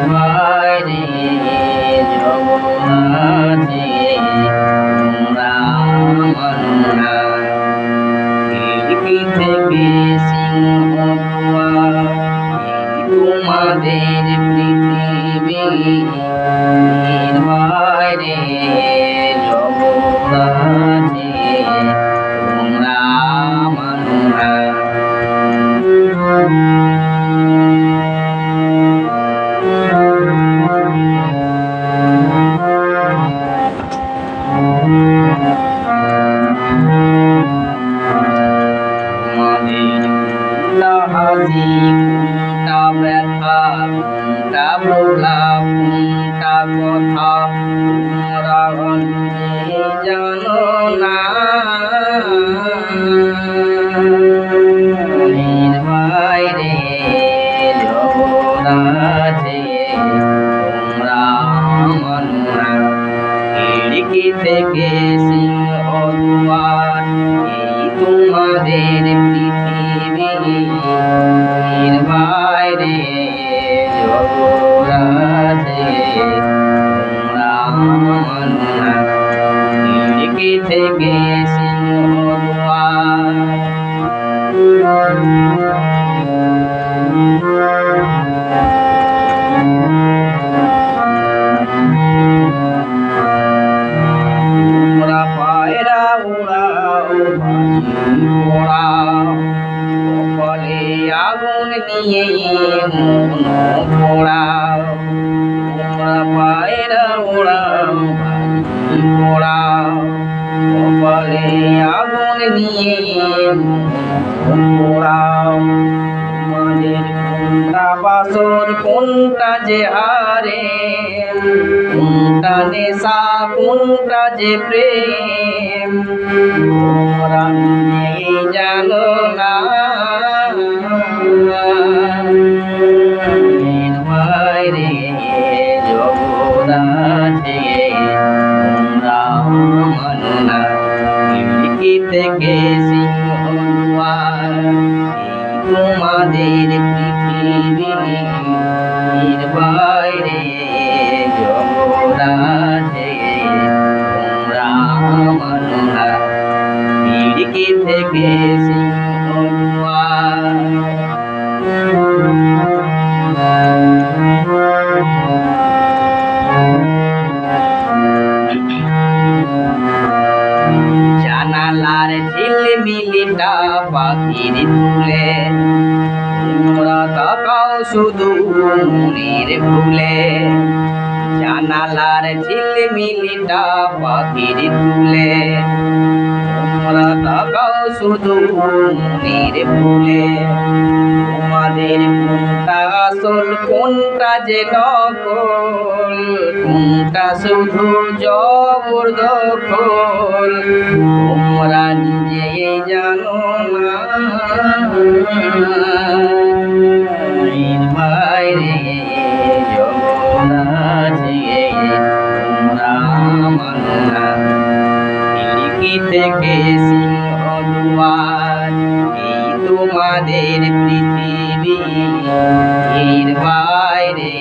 বাইরে জগন্নাথে তোমরা মাননা খিড়কি থেকে সিংহ দুয়ার তোমাদের পৃথিবী বাইরে জগন্নাথে তোমরা মাননা হাসি কোনটা ব্যথা কোনটা প্রলাপ কোনটা কথা তোমরা জানো না বাইরে জগন্নাথে তোমরা মাননা খিড়কি থেকে সিংহ দুয়ার এই তোমাদের পৃথিবী বাইরে জগন্নাথে তোমরা মাননা খিড়কি থেকে সিংহ দুয়ার তোমরা পায়রা উড়াও পোড়াও কপালে আগুন নিয়ে মন পোড়াও তোমরা পায়রা উড়াও পোড়াও কপালে আগুন নিয়ে মন পোড়াও তোমাদের কোনটা বাসর কোনটা যে হারে কোনটা নেশা কোনটা যে প্রেম তোমরা নিজেই জানো না বাইরে জগন্নাথে তোমরা মাননা খিড়কি থেকে সিংহ দুয়ার তোমাদের পৃথিবী বাইরে জগন্নাথে তোমরা মাননা খিড়কি থেকে সিংহ দুয়ার জানালার ঝিলমিলিটা পাখির তুলে তোমরা তাকাও শুধু মনের ভুলে জানালার ঝিলমিলিটা পাখির তুলে তোমরা তাকাও শুধু মনের ভুলে তোমাদের কোনটা আসল কোনটা যে নকল কোনটা শুধু জবরদখল তোমরা নিজেই জানো না বাইরে জগন্নাথে তোমরা মাননা খিড়কি থেকে সিংহ দুয়ার এই তোমাদের পৃথিবী বাইরে